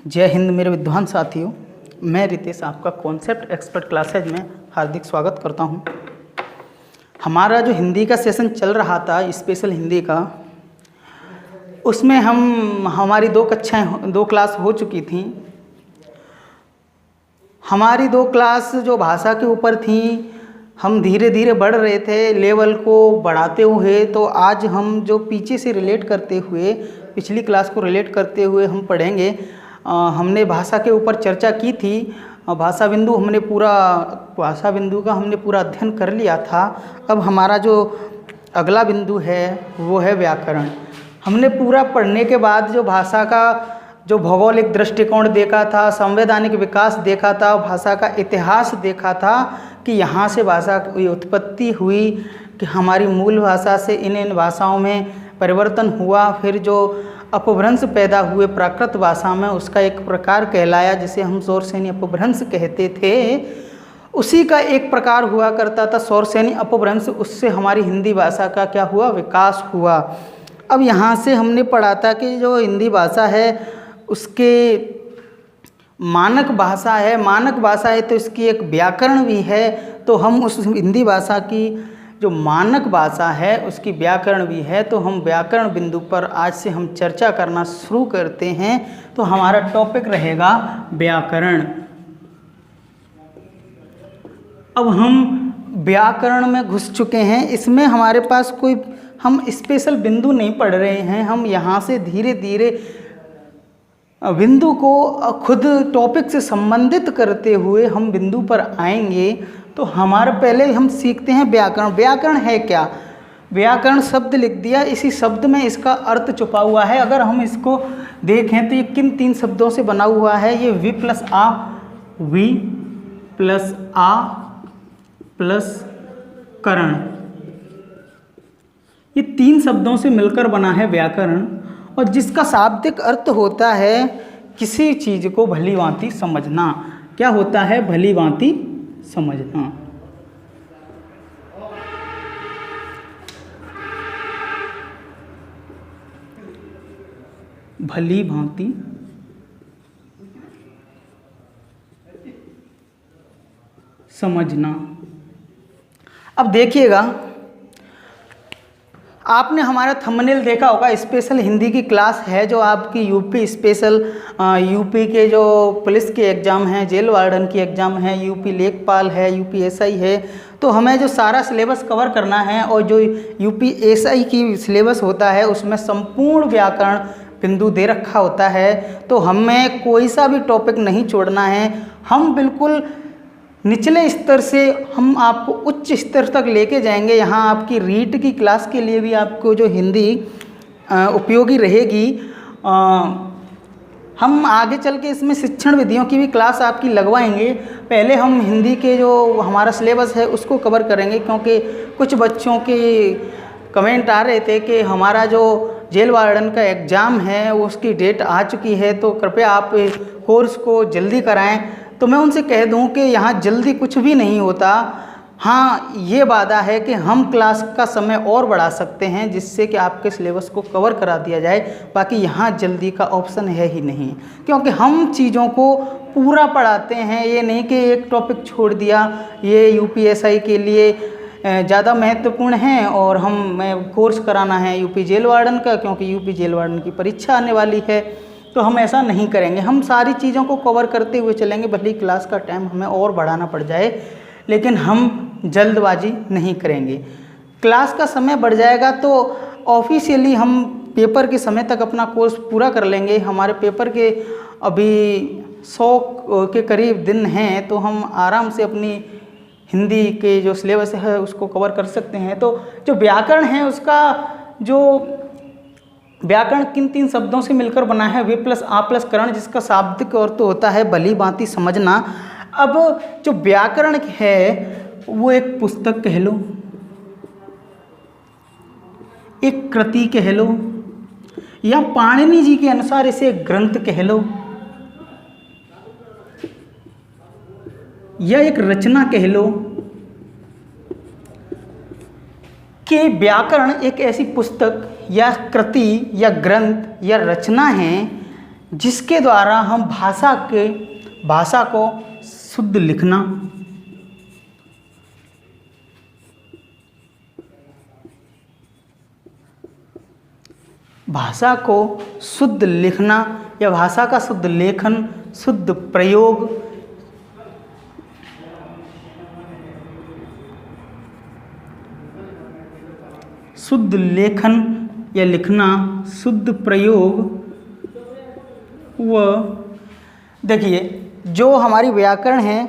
जय हिंद मेरे विद्वान साथियों, मैं रितेश आपका कॉन्सेप्ट एक्सपर्ट क्लासेज में हार्दिक स्वागत करता हूं। हमारा जो हिंदी का सेशन चल रहा था स्पेशल हिंदी का, उसमें हमारी दो क्लास हो चुकी थी। हमारी दो क्लास जो भाषा के ऊपर थी, हम धीरे धीरे बढ़ रहे थे लेवल को बढ़ाते हुए। तो आज हम जो पीछे से रिलेट करते हुए, पिछली क्लास को रिलेट करते हुए हम पढ़ेंगे। हमने भाषा के ऊपर चर्चा की थी। भाषा बिंदु का हमने पूरा अध्ययन कर लिया था। अब हमारा जो अगला बिंदु है वो है व्याकरण। हमने पूरा पढ़ने के बाद जो भाषा का जो भौगोलिक दृष्टिकोण देखा था, संवैधानिक विकास देखा था, भाषा का इतिहास देखा था कि यहाँ से भाषा की उत्पत्ति हुई, कि हमारी मूल भाषा से इन भाषाओं में परिवर्तन हुआ, फिर जो अपभ्रंश पैदा हुए प्राकृत भाषा में, उसका एक प्रकार कहलाया जिसे हम शौरसेनी अपभ्रंश कहते थे। उसी का एक प्रकार हुआ करता था शौरसेनी अपभ्रंश। उससे हमारी हिंदी भाषा का क्या हुआ, विकास हुआ। अब यहाँ से हमने पढ़ा था कि जो हिंदी भाषा है उसके मानक भाषा है तो इसकी एक व्याकरण भी है। तो हम उस हिंदी भाषा की जो मानक भाषा है उसकी व्याकरण भी है। तो हम व्याकरण बिंदु पर आज से हम चर्चा करना शुरू करते हैं। तो हमारा टॉपिक रहेगा व्याकरण। अब हम व्याकरण में घुस चुके हैं। इसमें हमारे पास कोई हम स्पेशल बिंदु नहीं पढ़ रहे हैं। हम यहाँ से धीरे धीरे बिंदु को खुद टॉपिक से संबंधित करते हुए हम बिंदु पर आएंगे। तो हमारे पहले हम सीखते हैं व्याकरण। व्याकरण है क्या? व्याकरण शब्द लिख दिया, इसी शब्द में इसका अर्थ छुपा हुआ है। अगर हम इसको देखें तो ये किन तीन शब्दों से बना हुआ है? ये वी प्लस आ प्लस करण, ये तीन शब्दों से मिलकर बना है व्याकरण। और जिसका शाब्दिक अर्थ होता है किसी चीज़ को भली भांति समझना। क्या होता है? भली भांति समझना। भली भांति समझना। अब देखिएगा, आपने हमारा थंबनेल देखा होगा। स्पेशल हिंदी की क्लास है जो आपकी यूपी के जो पुलिस के एग्ज़ाम हैं, जेल वार्डन की एग्ज़ाम है, यूपी लेखपाल है, यूपी एसआई है। तो हमें जो सारा सिलेबस कवर करना है और जो यूपी एसआई की सिलेबस होता है उसमें संपूर्ण व्याकरण बिंदु दे रखा होता है। तो हमें कोई सा भी टॉपिक नहीं छोड़ना है। हम बिल्कुल निचले स्तर से हम आपको उच्च स्तर तक लेके जाएंगे। यहाँ आपकी रीट की क्लास के लिए भी आपको जो हिंदी उपयोगी रहेगी। हम आगे चल के इसमें शिक्षण विधियों की भी क्लास आपकी लगवाएंगे। पहले हम हिंदी के जो हमारा सिलेबस है उसको कवर करेंगे, क्योंकि कुछ बच्चों के कमेंट आ रहे थे कि हमारा जो जेल वार्डन का एग्ज़ाम है उसकी डेट आ चुकी है, तो कृपया आप कोर्स को जल्दी कराएं। तो मैं उनसे कह दूं कि यहाँ जल्दी कुछ भी नहीं होता। हाँ, ये वादा है कि हम क्लास का समय और बढ़ा सकते हैं जिससे कि आपके सिलेबस को कवर करा दिया जाए। बाकी यहाँ जल्दी का ऑप्शन है ही नहीं, क्योंकि हम चीज़ों को पूरा पढ़ाते हैं। ये नहीं कि एक टॉपिक छोड़ दिया, ये यूपीएसआई के लिए ज़्यादा महत्वपूर्ण है और हमें कोर्स कराना है यूपी जेल वार्डन का, क्योंकि यूपी जेल वार्डन की परीक्षा आने वाली है। तो हम ऐसा नहीं करेंगे। हम सारी चीज़ों को कवर करते हुए चलेंगे, भले ही क्लास का टाइम हमें और बढ़ाना पड़ जाए, लेकिन हम जल्दबाजी नहीं करेंगे। क्लास का समय बढ़ जाएगा तो ऑफिशियली हम पेपर के समय तक अपना कोर्स पूरा कर लेंगे। हमारे पेपर के अभी 100 के करीब दिन हैं, तो हम आराम से अपनी हिंदी के जो सिलेबस है उसको कवर कर सकते हैं। तो जो व्याकरण है उसका जो व्याकरण किन तीन शब्दों से मिलकर बना है? वे प्लस आ प्लस करण, जिसका शाब्दिक अर्थ होता है भली भांति समझना। अब जो व्याकरण है वो एक पुस्तक कह लो, एक कृति कह लो, या पाणिनि जी के अनुसार इसे एक ग्रंथ कह लो, या एक रचना कह लो। कि व्याकरण एक ऐसी पुस्तक या कृति या ग्रंथ या रचना है जिसके द्वारा हम भाषा को शुद्ध लिखना, भाषा को शुद्ध लिखना या भाषा का शुद्ध लेखन, शुद्ध प्रयोग, शुद्ध लेखन या लिखना, शुद्ध प्रयोग व देखिए जो हमारी व्याकरण है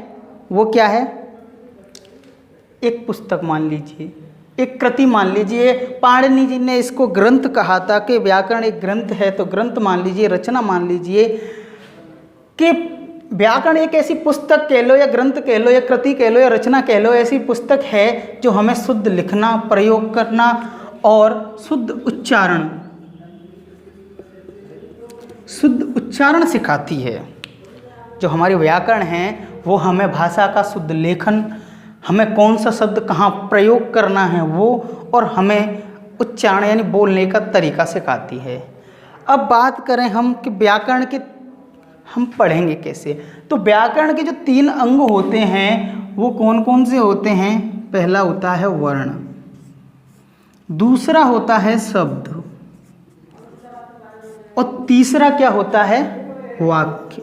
वो क्या है, एक पुस्तक मान लीजिए, एक कृति मान लीजिए। पाणिनि जी ने इसको ग्रंथ कहा था कि व्याकरण एक ग्रंथ है, तो ग्रंथ मान लीजिए, रचना मान लीजिए कि व्याकरण एक ऐसी पुस्तक कह लो या ग्रंथ कह लो या कृति कह लो या रचना कह लो, ऐसी पुस्तक है जो हमें शुद्ध लिखना, प्रयोग करना और शुद्ध उच्चारण सिखाती है। जो हमारी व्याकरण है वो हमें भाषा का शुद्ध लेखन, हमें कौन सा शब्द कहाँ प्रयोग करना है वो, और हमें उच्चारण यानी बोलने का तरीका सिखाती है। अब बात करें हम कि व्याकरण के हम पढ़ेंगे कैसे, तो व्याकरण के जो 3 अंग होते हैं वो कौन कौन से होते हैं। पहला होता है वर्ण, दूसरा होता है शब्द, और तीसरा क्या होता है, वाक्य।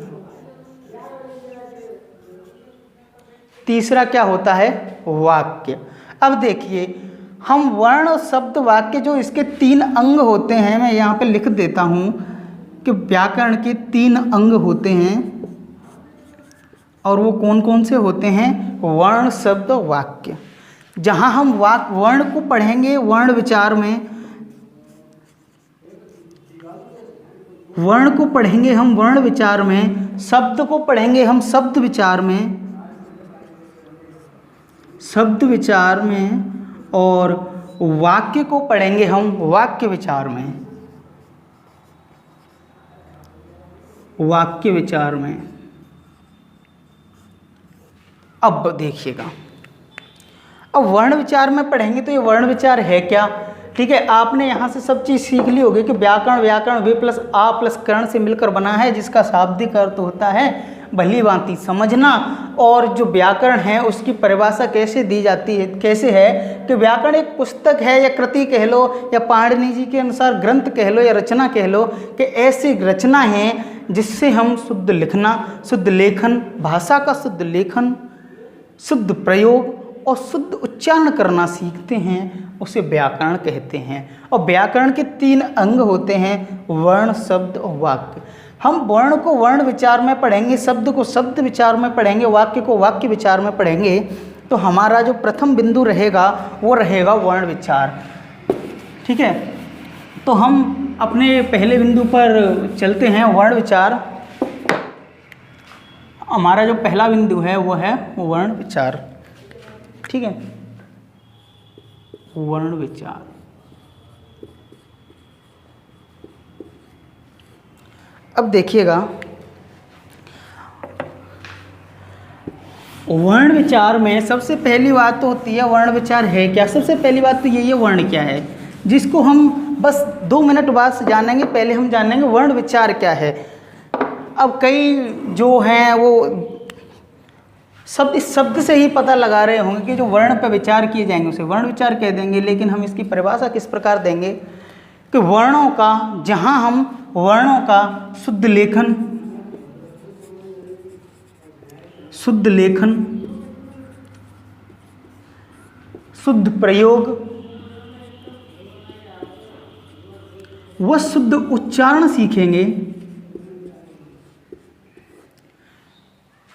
तीसरा क्या होता है, वाक्य। अब देखिए हम वर्ण, शब्द, वाक्य जो इसके 3 अंग होते हैं, मैं यहाँ पे लिख देता हूँ कि व्याकरण के 3 अंग होते हैं और वो कौन कौन से होते हैं, वर्ण, शब्द, वाक्य। जहाँ हम वर्ण को पढ़ेंगे वर्ण विचार में, वर्ण को पढ़ेंगे हम वर्ण विचार में, शब्द को पढ़ेंगे हम शब्द विचार में, शब्द विचार में, और वाक्य को पढ़ेंगे हम वाक्य विचार में, वाक्य विचार में। अब देखिएगा, अब वर्ण विचार में पढ़ेंगे तो ये वर्ण विचार है क्या। ठीक है, आपने यहाँ से सब चीज़ सीख ली होगी कि व्याकरण वे प्लस आ प्लस करण से मिलकर बना है, जिसका शाब्दिक अर्थ होता है भली भांति समझना। और जो व्याकरण है उसकी परिभाषा कैसे दी जाती है, कैसे है कि व्याकरण एक पुस्तक है या कृति कह लो या पाणिनि जी के अनुसार ग्रंथ कह लो या रचना कह लो, कि ऐसी रचना है जिससे हम शुद्ध लिखना, शुद्ध लेखन, भाषा का शुद्ध लेखन, शुद्ध प्रयोग और शुद्ध उच्चारण करना सीखते हैं, उसे व्याकरण कहते हैं। और व्याकरण के 3 अंग होते हैं, वर्ण, शब्द और वाक्य। हम वर्ण को वर्ण विचार में पढ़ेंगे, शब्द को शब्द विचार में पढ़ेंगे, वाक्य को वाक्य विचार में पढ़ेंगे, तो हमारा जो प्रथम बिंदु रहेगा वो रहेगा वर्ण विचार। ठीक है, तो हम अपने पहले बिंदु पर चलते हैं, वर्ण विचार। हमारा जो पहला बिंदु है वो है वर्ण विचार। ठीक है, वर्ण विचार। अब देखिएगा, वर्ण विचार में सबसे पहली बात तो होती है वर्ण विचार है क्या। सबसे पहली बात तो यही है वर्ण क्या है, जिसको हम बस 2 मिनट बाद से जानेंगे। पहले हम जानेंगे वर्ण विचार क्या है। अब कई जो हैं वो इस शब्द से ही पता लगा रहे होंगे कि जो वर्ण पर विचार किए जाएंगे उसे वर्ण विचार कह देंगे, लेकिन हम इसकी परिभाषा किस प्रकार देंगे कि वर्णों का, जहां हम वर्णों का शुद्ध लेखन, शुद्ध प्रयोग व शुद्ध उच्चारण सीखेंगे।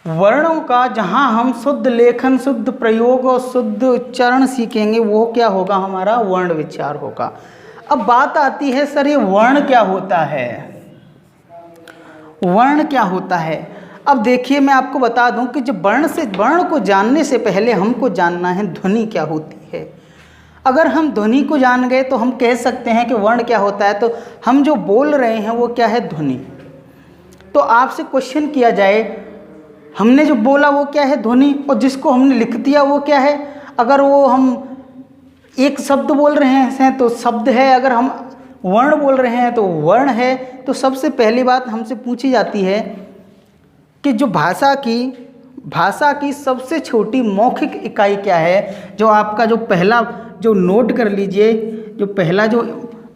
वर्णों का जहां हम शुद्ध लेखन, शुद्ध प्रयोग और शुद्ध उच्चारण सीखेंगे, वो क्या होगा, हमारा वर्ण विचार होगा। अब बात आती है सर ये वर्ण क्या होता है, वर्ण क्या होता है। अब देखिए मैं आपको बता दूं कि जब वर्ण को जानने से पहले हमको जानना है ध्वनि क्या होती है। अगर हम ध्वनि को जान गए तो हम कह सकते हैं कि वर्ण क्या होता है। तो हम जो बोल रहे हैं वो क्या है, ध्वनि। तो आपसे क्वेश्चन किया जाए, हमने जो बोला वो क्या है, ध्वनि, और जिसको हमने लिख दिया वो क्या है। अगर वो हम एक शब्द बोल रहे हैं तो शब्द है, अगर हम वर्ण बोल रहे हैं तो वर्ण है। तो सबसे पहली बात हमसे पूछी जाती है कि जो भाषा की सबसे छोटी मौखिक इकाई क्या है। जो आपका जो पहला जो नोट कर लीजिए, जो पहला जो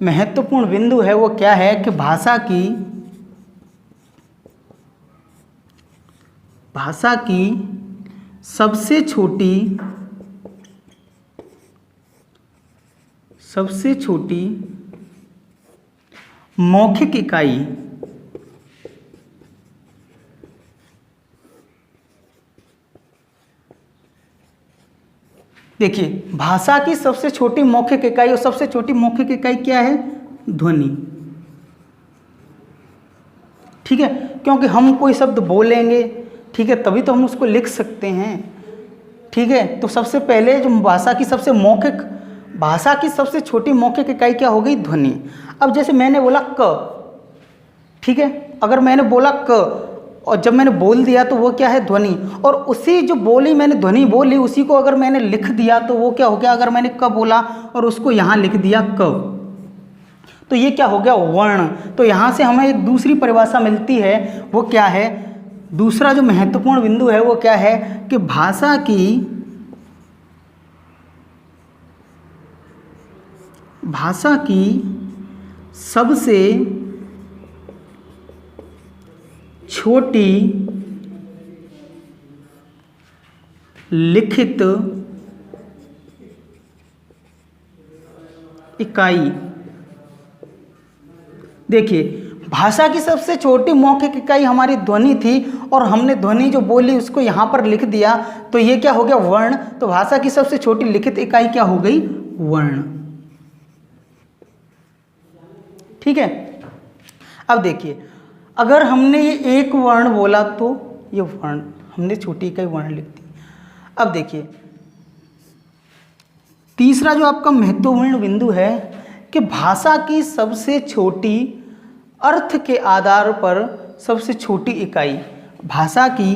महत्वपूर्ण बिंदु है वो क्या है कि भाषा की सबसे छोटी मौखिक इकाई देखिए, भाषा की सबसे छोटी मौखिक इकाई और सबसे छोटी मौखिक इकाई क्या है? ध्वनि। ठीक है, क्योंकि हम कोई शब्द बोलेंगे, ठीक है, तभी तो हम उसको लिख सकते हैं। ठीक है, तो सबसे पहले जो भाषा की सबसे छोटी मौखिक इकाई क्या हो गई? ध्वनि। अब जैसे मैंने बोला क, ठीक है, अगर मैंने बोला क और जब मैंने बोल दिया तो वो क्या है? ध्वनि। और उसी जो बोली मैंने ध्वनि बोली उसी को अगर मैंने लिख दिया तो वो क्या हो गया? अगर मैंने क बोला और उसको यहाँ लिख दिया क, तो ये क्या हो गया? वर्ण। तो यहाँ से हमें एक दूसरी परिभाषा मिलती है, वो क्या है? दूसरा जो महत्वपूर्ण बिंदु है वो क्या है कि भाषा की सबसे छोटी लिखित इकाई। देखिए, भाषा की सबसे छोटी मौखिक इकाई हमारी ध्वनि थी और हमने ध्वनि जो बोली उसको यहाँ पर लिख दिया, तो ये क्या हो गया? वर्ण। तो भाषा की सबसे छोटी लिखित इकाई क्या हो गई? वर्ण। ठीक है, अब देखिए, अगर हमने ये एक वर्ण बोला तो ये वर्ण, हमने छोटी इकाई वर्ण लिख दी। अब देखिए, तीसरा जो आपका महत्वपूर्ण बिंदु है कि भाषा की सबसे छोटी अर्थ के आधार पर सबसे छोटी इकाई। भाषा की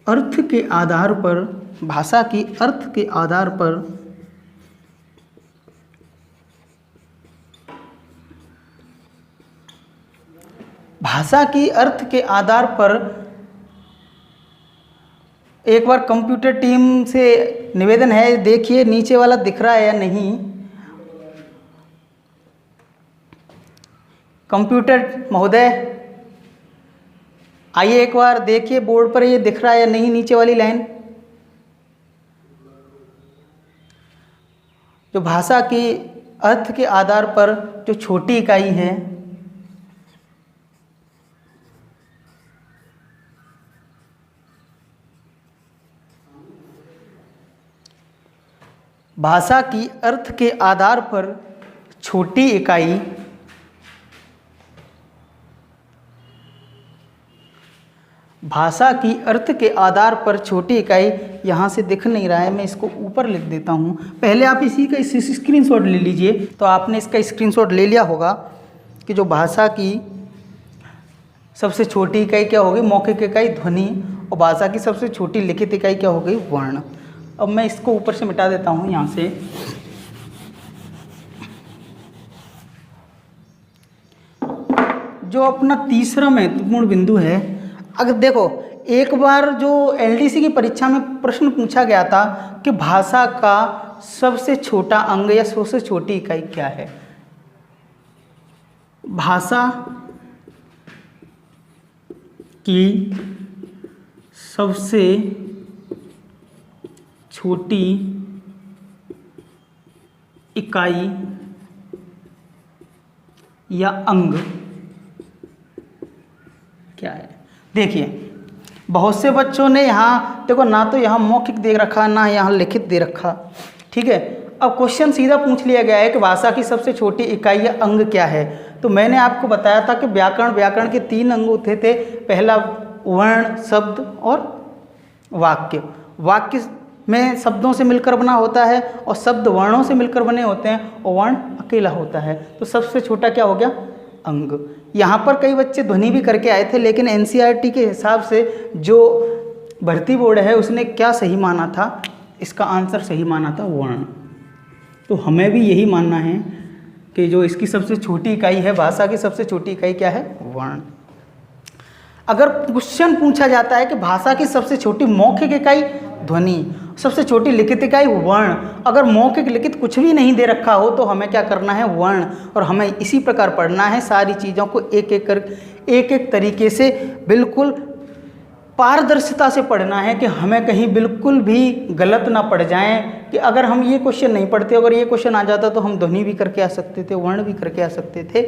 अर्थ के आधार पर भाषा की अर्थ के आधार पर एक बार कंप्यूटर टीम से निवेदन है, देखिए नीचे वाला दिख रहा है या नहीं। कंप्यूटर महोदय आइए एक बार देखिए बोर्ड पर ये दिख रहा है या नहीं, नीचे वाली लाइन। जो भाषा की अर्थ के आधार पर जो छोटी इकाई है, भाषा की अर्थ के आधार पर छोटी इकाई भाषा की अर्थ के आधार पर छोटी इकाई, यहाँ से दिख नहीं रहा है, मैं इसको ऊपर लिख देता हूँ। पहले आप इसी का स्क्रीनशॉट ले लीजिए। तो आपने इसका स्क्रीनशॉट ले लिया होगा कि जो भाषा की सबसे छोटी इकाई क्या हो गई? मौखिक इकाई ध्वनि। और भाषा की सबसे छोटी लिखित इकाई क्या हो गई? वर्ण। अब मैं इसको ऊपर से मिटा देता हूँ यहाँ से। जो अपना तीसरा महत्वपूर्ण बिंदु है, अगर देखो एक बार जो एलडीसी की परीक्षा में प्रश्न पूछा गया था कि भाषा का सबसे छोटा अंग या सबसे छोटी इकाई क्या है। भाषा की सबसे छोटी इकाई या अंग क्या है? देखिए, बहुत से बच्चों ने यहाँ देखो, ना तो यहाँ मौखिक दे रखा ना यहाँ लिखित दे रखा। ठीक है, अब क्वेश्चन सीधा पूछ लिया गया है कि भाषा की सबसे छोटी इकाई या अंग क्या है। तो मैंने आपको बताया था कि व्याकरण के 3 अंग होते थे। पहला वर्ण, शब्द और वाक्य। वाक्य में शब्दों से मिलकर बना होता है और शब्द वर्णों से मिलकर बने होते हैं और वर्ण अकेला होता है। तो सबसे छोटा क्या हो गया? अंग। यहाँ पर कई बच्चे ध्वनि भी करके आए थे, लेकिन एनसीईआरटी के हिसाब से जो भर्ती बोर्ड है उसने क्या सही माना था, इसका आंसर सही माना था वर्ण। तो हमें भी यही मानना है कि जो इसकी सबसे छोटी इकाई है, भाषा की सबसे छोटी इकाई क्या है? वर्ण। अगर क्वेश्चन पूछा जाता है कि भाषा की सबसे छोटी मौखिक इकाई ध्वनि, सबसे छोटी लिखित इकाई वर्ण, अगर मौखिक लिखित कुछ भी नहीं दे रखा हो तो हमें क्या करना है? वर्ण। और हमें इसी प्रकार पढ़ना है, सारी चीज़ों को एक एक तरीके से बिल्कुल पारदर्शिता से पढ़ना है कि हमें कहीं बिल्कुल भी गलत ना पड़ जाएं कि अगर हम ये क्वेश्चन नहीं पढ़ते, अगर ये क्वेश्चन आ जाता तो हम ध्वनि भी करके आ सकते थे, वर्ण भी करके आ सकते थे।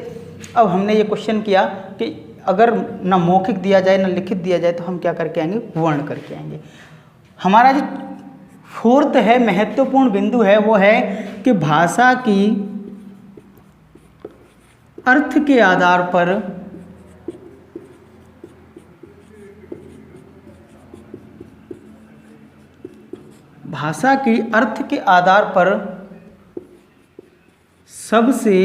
अब हमने ये क्वेश्चन किया कि अगर ना मौखिक दिया जाए ना लिखित दिया जाए तो हम क्या करके आएंगे? वर्ण करके आएंगे। हमारा जो फोर्थ है महत्वपूर्ण बिंदु है वो है कि भाषा की अर्थ के आधार पर भाषा की अर्थ के आधार पर सबसे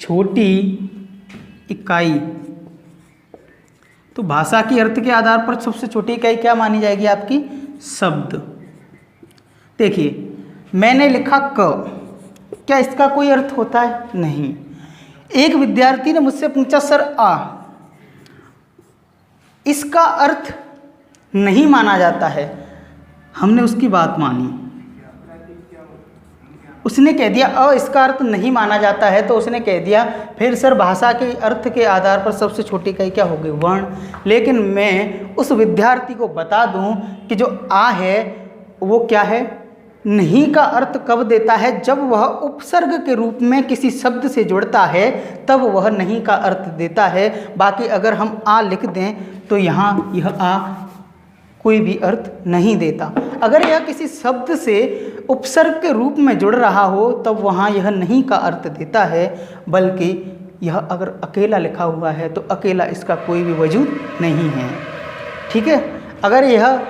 छोटी इकाई, तो भाषा की अर्थ के आधार पर सबसे छोटी इकाई क्या मानी जाएगी? आपकी शब्द। देखिए मैंने लिखा क, क्या इसका कोई अर्थ होता है? नहीं। एक विद्यार्थी ने मुझसे पूछा सर आ, इसका अर्थ नहीं माना जाता है। हमने उसकी बात मानी, उसने कह दिया अ इसका अर्थ नहीं माना जाता है, तो उसने कह दिया फिर सर भाषा के अर्थ के आधार पर सबसे छोटी इकाई क्या होगी? वर्ण। लेकिन मैं उस विद्यार्थी को बता दूं कि जो आ है वो क्या है? नहीं का अर्थ कब देता है? जब वह उपसर्ग के रूप में किसी शब्द से जुड़ता है तब वह नहीं का अर्थ देता है। बाकी अगर हम आ लिख दें तो यहाँ यह आ कोई भी अर्थ नहीं देता। अगर यह किसी शब्द से उपसर्ग के रूप में जुड़ रहा हो तब वहाँ यह नहीं का अर्थ देता है, बल्कि यह अगर अकेला लिखा हुआ है तो अकेला इसका कोई भी वजूद नहीं है। ठीक है। अगर यह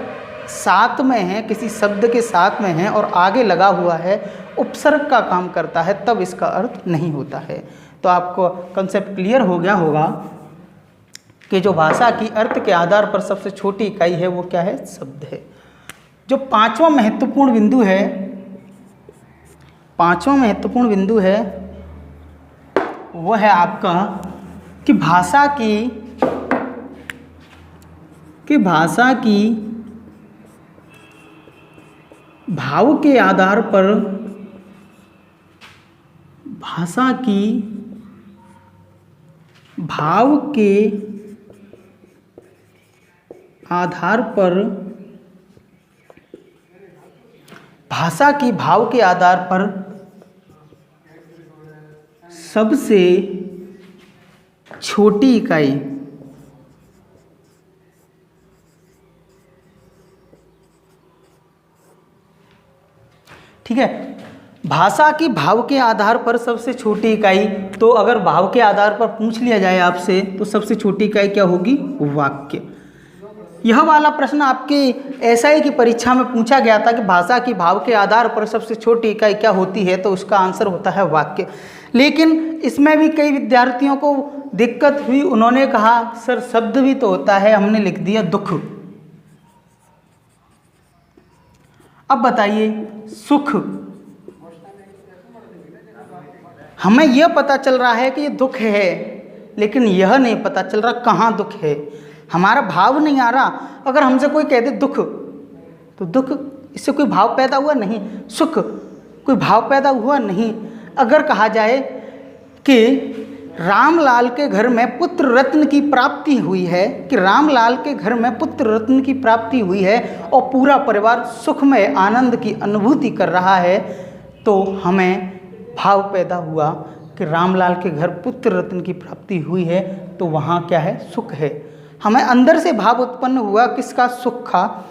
साथ में है, किसी शब्द के साथ में है और आगे लगा हुआ है, उपसर्ग का काम करता है, तब इसका अर्थ नहीं होता है। तो आपको कंसेप्ट क्लियर हो गया होगा कि जो भाषा की अर्थ के आधार पर सबसे छोटी इकाई है वो क्या है? शब्द है। जो पांचवा महत्वपूर्ण बिंदु है, पांचवा महत्वपूर्ण बिंदु है वो है आपका कि भाषा की भाव के आधार पर, भाषा की भाव के आधार पर, भाषा की भाव के आधार पर सबसे छोटी इकाई ठीक है। भाषा की भाव के आधार पर सबसे छोटी इकाई, तो अगर भाव के आधार पर पूछ लिया जाए आपसे तो सबसे छोटी इकाई क्या होगी? वाक्य। यह वाला प्रश्न आपके एसआई की परीक्षा में पूछा गया था कि भाषा की भाव के आधार पर सबसे छोटी इकाई क्या होती है, तो उसका आंसर होता है वाक्य। लेकिन इसमें भी कई विद्यार्थियों को दिक्कत हुई, उन्होंने कहा सर शब्द भी तो होता है, हमने लिख दिया दुख। अब बताइए सुख, हमें यह पता चल रहा है कि ये दुख है, लेकिन यह नहीं पता चल रहा कहाँ दुख है, हमारा भाव नहीं आ रहा। अगर हमसे कोई कह दे दुख, तो दुख इससे कोई भाव पैदा हुआ नहीं, सुख कोई भाव पैदा हुआ नहीं। अगर कहा जाए कि रामलाल के घर में पुत्र रत्न की प्राप्ति हुई है, कि रामलाल के घर में पुत्र रत्न की प्राप्ति हुई है और पूरा परिवार सुखमय आनंद की अनुभूति कर रहा है, तो हमें भाव पैदा हुआ कि रामलाल के घर पुत्र रत्न की प्राप्ति हुई है, तो वहाँ क्या है? सुख है। हमें अंदर से भाव उत्पन्न हुआ किसका? सुख का।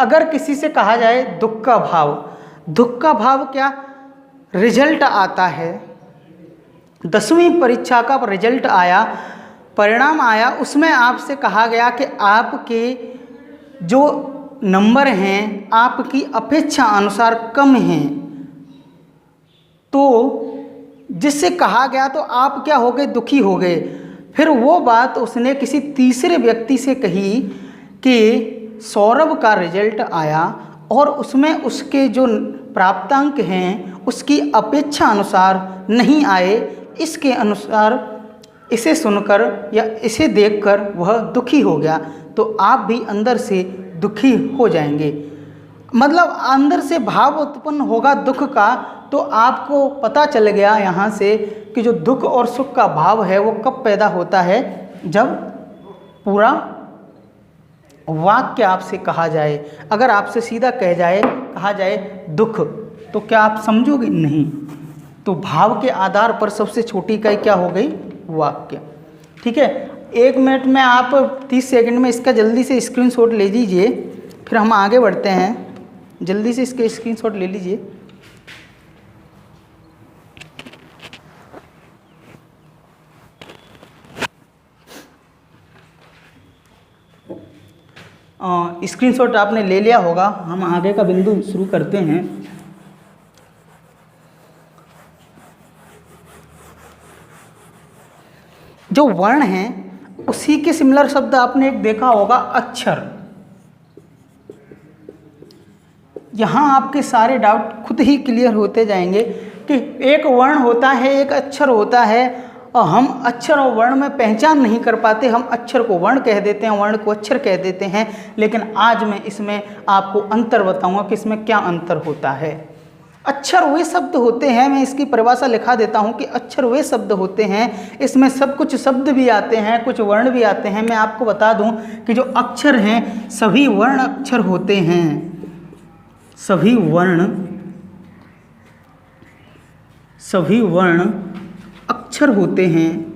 अगर किसी से कहा जाए दुख का भाव, दुख का भाव क्या? रिजल्ट आता है, 10वीं परीक्षा का रिजल्ट आया, परिणाम आया, उसमें आपसे कहा गया कि आपके जो नंबर हैं आपकी अपेक्षा अनुसार कम हैं, तो जिससे कहा गया तो आप क्या हो गए? दुखी हो गए। फिर वो बात उसने किसी तीसरे व्यक्ति से कही कि सौरभ का रिजल्ट आया और उसमें उसके जो प्राप्तांक हैं उसकी अपेक्षा अनुसार नहीं आए, इसके अनुसार इसे सुनकर या इसे देखकर वह दुखी हो गया, तो आप भी अंदर से दुखी हो जाएंगे। मतलब अंदर से भाव उत्पन्न होगा दुख का। तो आपको पता चल गया यहाँ से कि जो दुख और सुख का भाव है वो कब पैदा होता है, जब पूरा वाक्य आपसे कहा जाए। अगर आपसे सीधा कहा जाए दुख, तो क्या आप समझोगे? नहीं। तो भाव के आधार पर सबसे छोटी इकाई क्या हो गई? वाक्य। ठीक है, 1 मिनट में आप 30 सेकंड में इसका जल्दी से स्क्रीनशॉट ले लीजिए, फिर हम आगे बढ़ते हैं। जल्दी से इसके स्क्रीनशॉट ले लीजिए। स्क्रीनशॉट आपने ले लिया होगा। हम आगे का बिंदु शुरू करते हैं। जो वर्ण हैं उसी के सिमिलर शब्द आपने एक देखा होगा, अक्षर। यहाँ आपके सारे डाउट खुद ही क्लियर होते जाएंगे कि एक वर्ण होता है, एक अक्षर होता है, और हम अक्षर और वर्ण में पहचान नहीं कर पाते। हम अक्षर को वर्ण कह देते हैं, वर्ण को अक्षर कह देते हैं। लेकिन आज मैं इसमें आपको अंतर बताऊंगा कि इसमें क्या अंतर होता है। अक्षर वे शब्द होते हैं, मैं इसकी परिभाषा लिखा देता हूं कि अक्षर वे शब्द होते हैं, इसमें सब कुछ शब्द भी आते हैं, कुछ वर्ण भी आते हैं। मैं आपको बता दूं कि जो अक्षर हैं सभी वर्ण अक्षर होते हैं, सभी वर्ण अक्षर होते हैं।